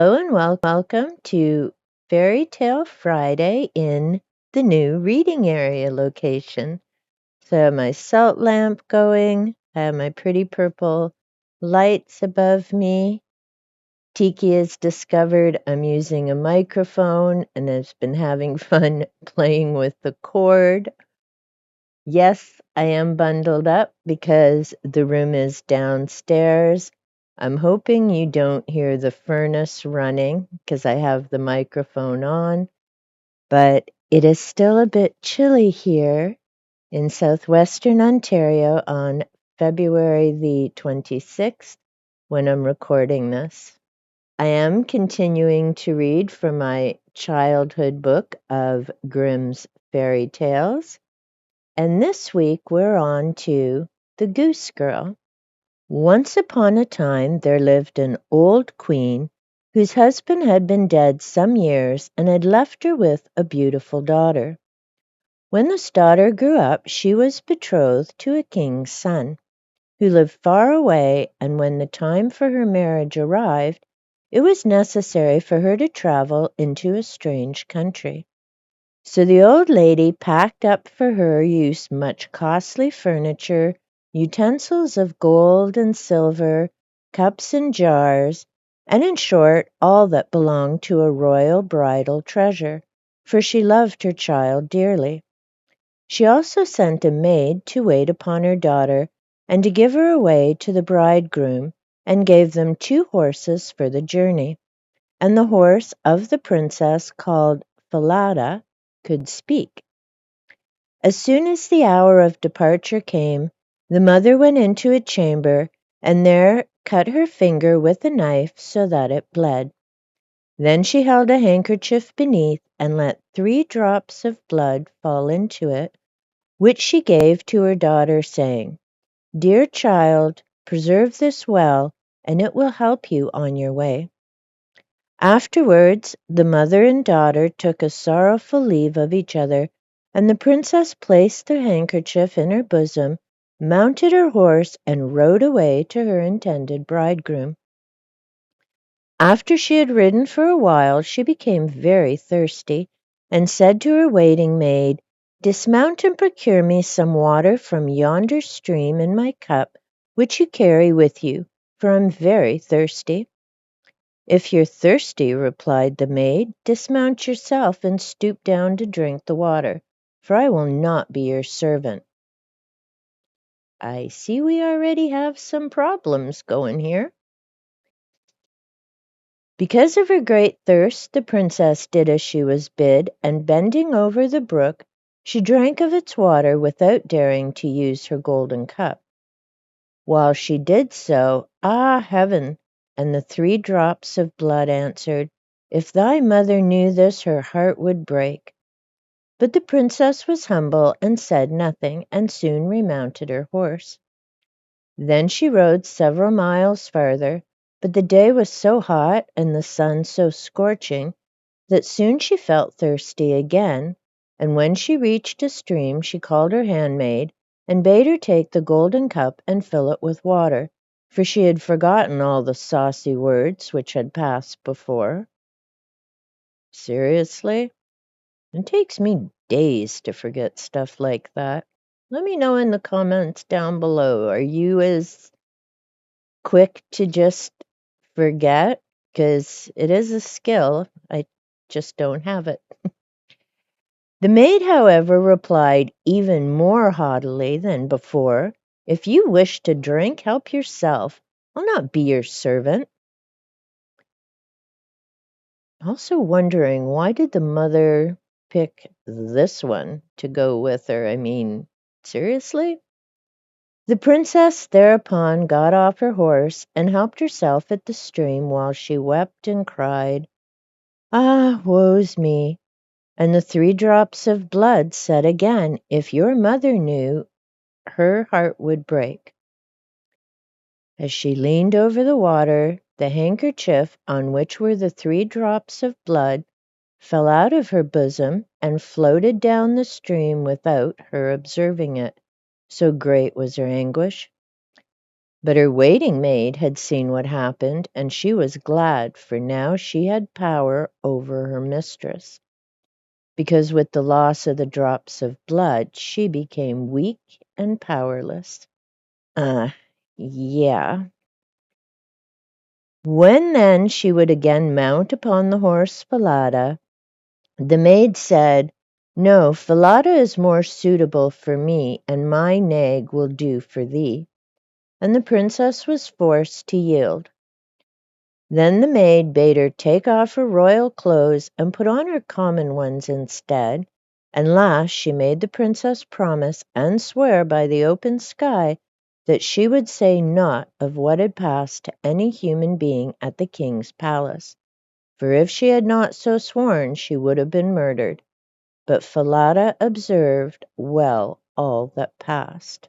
Hello and welcome to Fairy Tale Friday in the new reading area location. So I have my salt lamp going, I have my pretty purple lights above me. Tiki has discovered I'm using a microphone and has been having fun playing with the cord. Yes, I am bundled up because the room is downstairs. I'm hoping you don't hear the furnace running because I have the microphone on, but it is still a bit chilly here in southwestern Ontario on February the 26th when I'm recording this. I am continuing to read from my childhood book of Grimm's Fairy Tales. And this week we're on to The Goose Girl. Once upon a time there lived an old queen whose husband had been dead some years and had left her with a beautiful daughter. When this daughter grew up, she was betrothed to a king's son, who lived far away, and when the time for her marriage arrived, it was necessary for her to travel into a strange country. So the old lady packed up for her use much costly furniture, utensils of gold and silver, cups and jars, and in short all that belonged to a royal bridal treasure, for she loved her child dearly. She also sent a maid to wait upon her daughter and to give her away to the bridegroom, and gave them 2 horses for the journey, and the horse of the princess called Falada could speak. As soon as the hour of departure came, the mother went into a chamber, and there cut her finger with a knife so that it bled. Then she held a handkerchief beneath and let 3 drops of blood fall into it, which she gave to her daughter, saying, "Dear child, preserve this well, and it will help you on your way." Afterwards the mother and daughter took a sorrowful leave of each other, and the princess placed the handkerchief in her bosom, mounted her horse, and rode away to her intended bridegroom. After she had ridden for a while, she became very thirsty, and said to her waiting maid, "Dismount and procure me some water from yonder stream in my cup, which you carry with you, for I'm very thirsty." "If you're thirsty," replied the maid, "dismount yourself and stoop down to drink the water, for I will not be your servant." I see we already have some problems going here. Because of her great thirst, the princess did as she was bid, and bending over the brook, she drank of its water without daring to use her golden cup. While she did so, ah, heaven! And the 3 drops of blood answered, "If thy mother knew this, her heart would break." But the princess was humble and said nothing, and soon remounted her horse. Then she rode several miles farther, but the day was so hot and the sun so scorching that soon she felt thirsty again, and when she reached a stream she called her handmaid and bade her take the golden cup and fill it with water, for she had forgotten all the saucy words which had passed before. Seriously? It takes me days to forget stuff like that. Let me know in the comments down below. Are you as quick to just forget? Because it is a skill. I just don't have it. The maid, however, replied even more haughtily than before, "If you wish to drink, help yourself. I'll not be your servant." Also wondering, why did the mother pick this one to go with her? I mean, seriously? The princess thereupon got off her horse and helped herself at the stream while she wept and cried, "Ah, woe's me!" And the 3 drops of blood said again, "If your mother knew, her heart would break." As she leaned over the water, the handkerchief on which were the 3 drops of blood fell out of her bosom and floated down the stream without her observing it, so great was her anguish. But her waiting maid had seen what happened, and she was glad, for now she had power over her mistress, because with the loss of the drops of blood, she became weak and powerless. Yeah. When then she would again mount upon the horse Falada, the maid said, "No, Falada is more suitable for me, and my nag will do for thee." And the princess was forced to yield. Then the maid bade her take off her royal clothes and put on her common ones instead, and last she made the princess promise and swear by the open sky that she would say naught of what had passed to any human being at the king's palace, for if she had not so sworn she would have been murdered. But Falada observed well all that passed.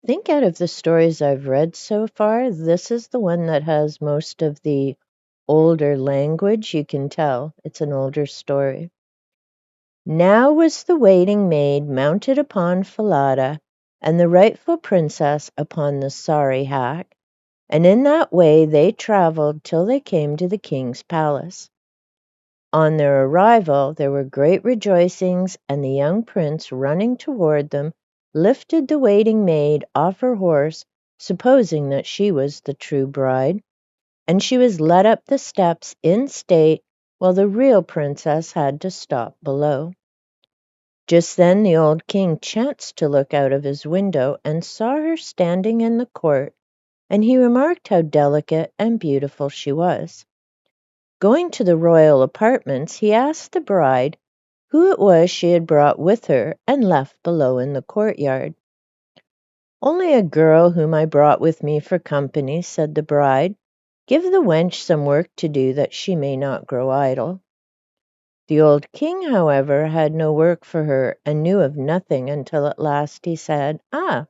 I think out of the stories I've read so far, this is the one that has most of the older language. You can tell it's an older story. Now was the waiting maid mounted upon Falada, and the rightful princess upon the sorry hack, and in that way they travelled till they came to the king's palace. On their arrival there were great rejoicings, and the young prince, running toward them, lifted the waiting maid off her horse, supposing that she was the true bride, and she was led up the steps in state, while the real princess had to stop below. Just then the old king chanced to look out of his window and saw her standing in the court, and he remarked how delicate and beautiful she was. Going to the royal apartments, he asked the bride who it was she had brought with her and left below in the courtyard. "Only a girl whom I brought with me for company," said the bride. "Give the wench some work to do that she may not grow idle." The old king, however, had no work for her and knew of nothing until at last he said, "Ah,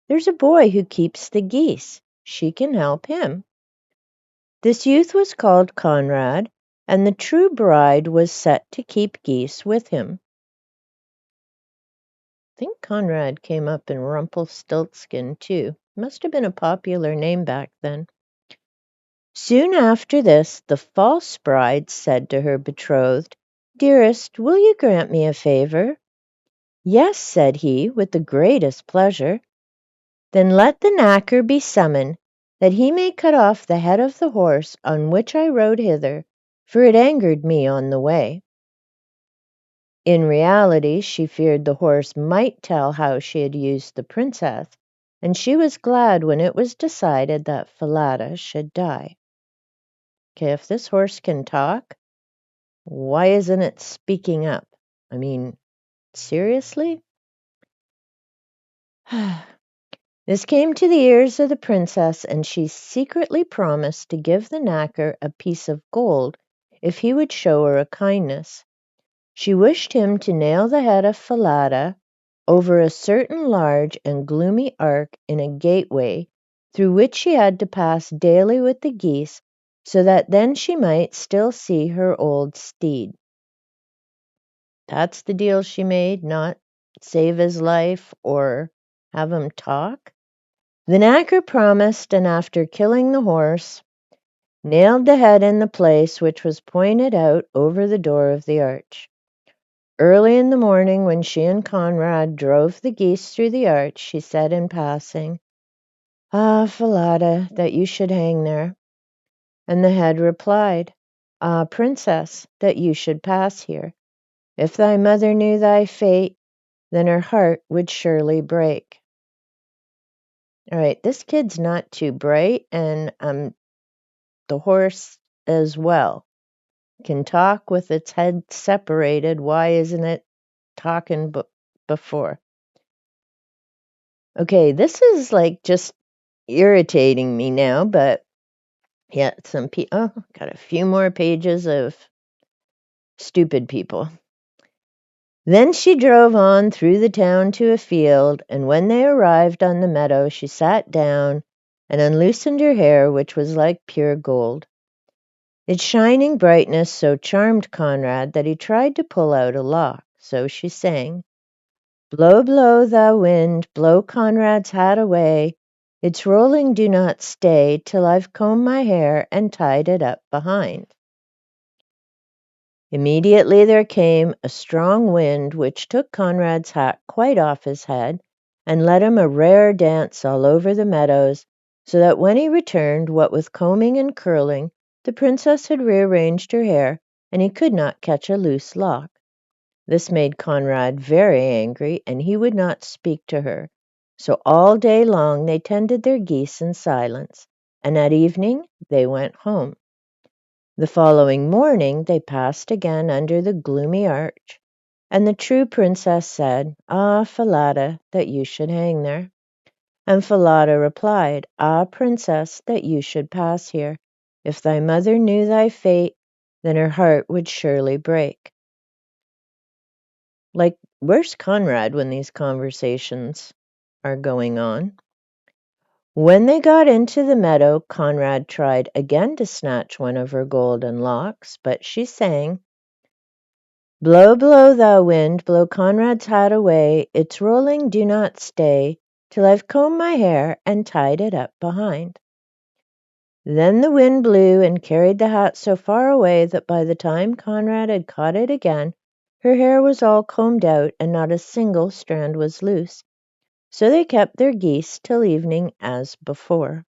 there's a boy who keeps the geese. She can help him." This youth was called Conrad, and the true bride was set to keep geese with him. I think Conrad came up in Rumpelstiltskin, too. Must have been a popular name back then. Soon after this, the false bride said to her betrothed, "Dearest, will you grant me a favor?" "Yes," said he, "with the greatest pleasure." "Then let the knacker be summoned, that he may cut off the head of the horse on which I rode hither, for it angered me on the way." In reality, she feared the horse might tell how she had used the princess, and she was glad when it was decided that Falada should die. Okay, if this horse can talk, why isn't it speaking up? I mean, seriously? This came to the ears of the princess, and she secretly promised to give the knacker a piece of gold if he would show her a kindness. She wished him to nail the head of Falada over a certain large and gloomy ark in a gateway, through which she had to pass daily with the geese, so that then she might still see her old steed. That's the deal she made, not save his life or have him talk. The knacker promised, and after killing the horse, nailed the head in the place which was pointed out over the door of the arch. Early in the morning, when she and Conrad drove the geese through the arch, she said in passing, "Ah, Falada, that you should hang there." And the head replied, "Ah, princess, that you should pass here. If thy mother knew thy fate, then her heart would surely break." All right, this kid's not too bright, and the horse as well can talk with its head separated. Why isn't it talking before? Okay, this is like just irritating me now, but yeah, got a few more pages of stupid people. Then she drove on through the town to a field, and when they arrived on the meadow, she sat down and unloosened her hair, which was like pure gold. Its shining brightness so charmed Conrad that he tried to pull out a lock, so she sang, "Blow, blow, thou wind, blow Conrad's hat away. It's rolling, do not stay, till I've combed my hair and tied it up behind. Immediately there came a strong wind which took Conrad's hat quite off his head and led him a rare dance all over the meadows, so that when he returned, what with combing and curling, the princess had rearranged her hair, and he could not catch a loose lock. This made Conrad very angry, and he would not speak to her. So all day long they tended their geese in silence, and at evening they went home. The following morning they passed again under the gloomy arch, and the true princess said, "Ah, Falada, that you should hang there." And Falada replied, "Ah, princess, that you should pass here. If thy mother knew thy fate, then her heart would surely break." Like, where's Conrad when these conversations are going on? When they got into the meadow, Conrad tried again to snatch one of her golden locks, but she sang, "Blow, blow, thou wind, blow Conrad's hat away. It's rolling, do not stay, till I've combed my hair and tied it up behind." Then the wind blew and carried the hat so far away that by the time Conrad had caught it again, her hair was all combed out and not a single strand was loose. So they kept their geese till evening as before.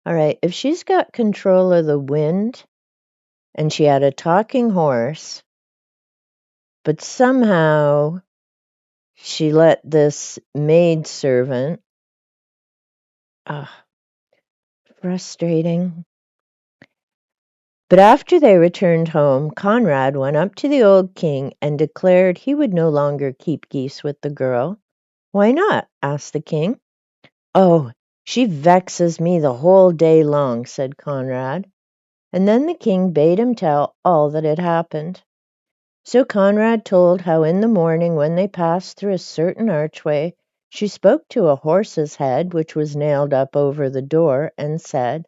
All right, if she's got control of the wind and she had a talking horse, but somehow she let this maidservant, frustrating. But after they returned home, Conrad went up to the old king and declared he would no longer keep geese with the girl. "Why not?" asked the king. "Oh, she vexes me the whole day long," said Conrad. And then the king bade him tell all that had happened. So Conrad told how in the morning when they passed through a certain archway, she spoke to a horse's head which was nailed up over the door and said,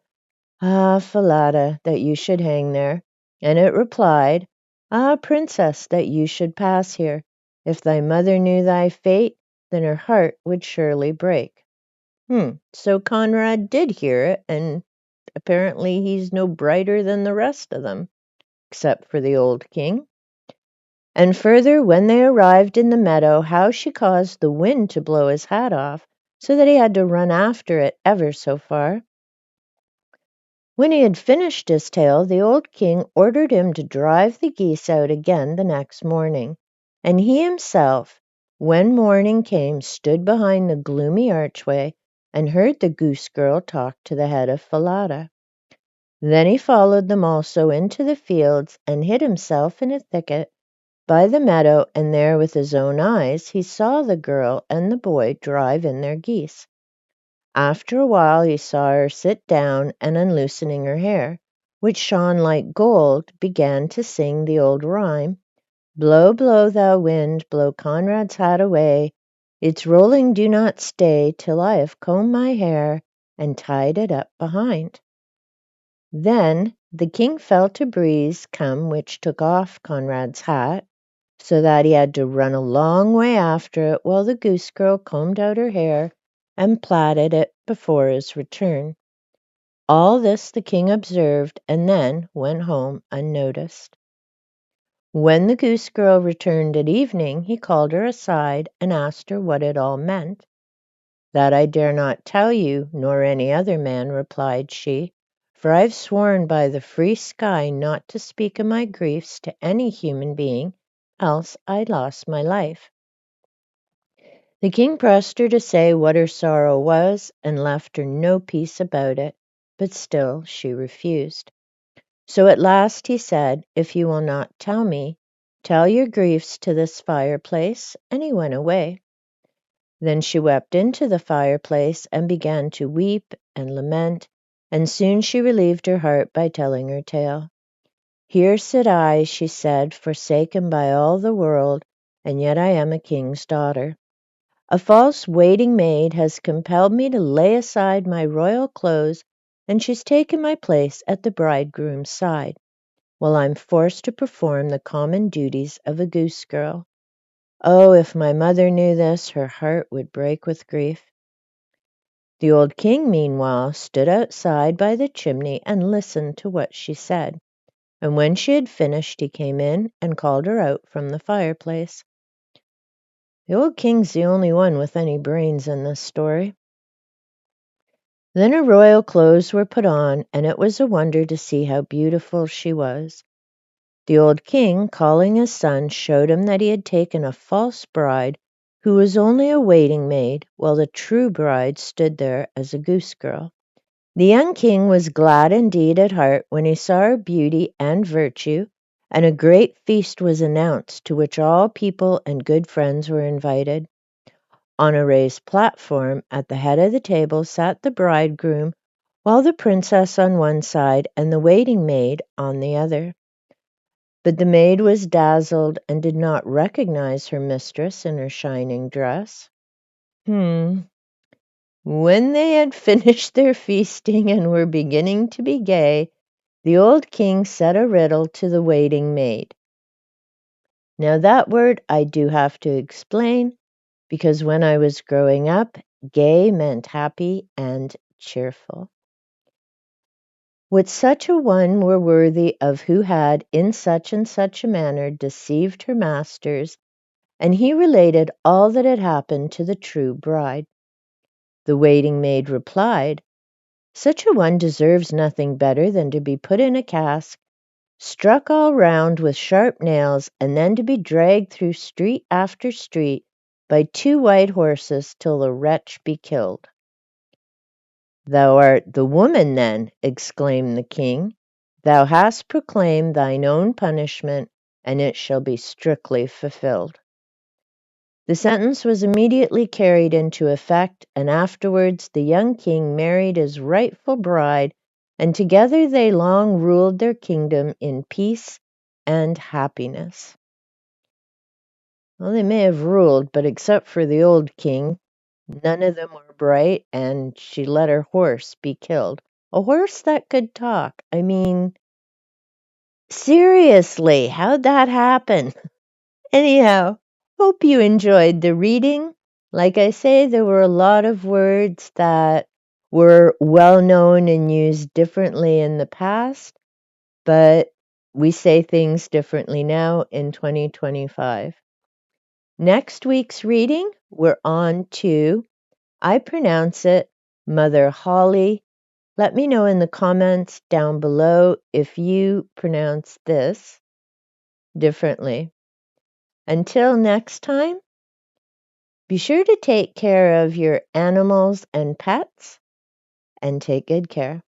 "Ah, Falada, that you should hang there." And it replied, "Ah, princess, that you should pass here. If thy mother knew thy fate, then her heart would surely break." So Conrad did hear it, and apparently he's no brighter than the rest of them, except for the old king. And further, when they arrived in the meadow, how she caused the wind to blow his hat off, so that he had to run after it ever so far. When he had finished his tale, the old king ordered him to drive the geese out again the next morning, and he himself, when morning came, stood behind the gloomy archway and heard the Goose Girl talk to the head of Falada. Then he followed them also into the fields and hid himself in a thicket by the meadow, and there with his own eyes he saw the girl and the boy drive in their geese. After a while he saw her sit down and, unloosening her hair, which shone like gold, began to sing the old rhyme, "Blow, blow, thou wind, blow Conrad's hat away. It's rolling, do not stay, till I have combed my hair and tied it up behind." Then the king felt a breeze come which took off Conrad's hat, so that he had to run a long way after it while the Goose Girl combed out her hair and plaited it before his return. All this the king observed and then went home unnoticed. When the Goose Girl returned at evening, he called her aside and asked her what it all meant. "That I dare not tell you, nor any other man," replied she, "for I've sworn by the free sky not to speak of my griefs to any human being, else I lost my life." The king pressed her to say what her sorrow was, and left her no peace about it, but still she refused. So at last he said, "If you will not tell me, tell your griefs to this fireplace," and he went away. Then she wept into the fireplace and began to weep and lament, and soon she relieved her heart by telling her tale. "Here sit I," she said, "forsaken by all the world, and yet I am a king's daughter. A false waiting maid has compelled me to lay aside my royal clothes, and she's taken my place at the bridegroom's side, while I'm forced to perform the common duties of a goose girl. Oh, if my mother knew this, her heart would break with grief." The old king, meanwhile, stood outside by the chimney and listened to what she said, and when she had finished he came in and called her out from the fireplace. The old king's the only one with any brains in this story. Then her royal clothes were put on, and it was a wonder to see how beautiful she was. The old king, calling his son, showed him that he had taken a false bride who was only a waiting maid, while the true bride stood there as a goose girl. The young king was glad indeed at heart when he saw her beauty and virtue, and a great feast was announced to which all people and good friends were invited. On a raised platform at the head of the table sat the bridegroom, while the princess on one side and the waiting maid on the other. But the maid was dazzled and did not recognize her mistress in her shining dress. When they had finished their feasting and were beginning to be gay, the old king said a riddle to the waiting maid. Now that word I do have to explain, because when I was growing up, gay meant happy and cheerful. Would such a one were worthy of who had in such and such a manner deceived her masters, and he related all that had happened to the true bride. The waiting maid replied, such a one deserves nothing better than to be put in a cask, struck all round with sharp nails, and then to be dragged through street after street by 2 white horses till the wretch be killed. Thou art the woman, then, exclaimed the king. Thou hast proclaimed thine own punishment, and it shall be strictly fulfilled. The sentence was immediately carried into effect, and afterwards the young king married his rightful bride, and together they long ruled their kingdom in peace and happiness. Well, they may have ruled, but except for the old king, none of them were bright, and she let her horse be killed. A horse that could talk. I mean, seriously, how'd that happen? Anyhow, hope you enjoyed the reading. Like I say, there were a lot of words that were well known and used differently in the past, but we say things differently now in 2025. Next week's reading, we're on to, I pronounce it, Mother Holly. Let me know in the comments down below if you pronounce this differently. Until next time, be sure to take care of your animals and pets, and take good care.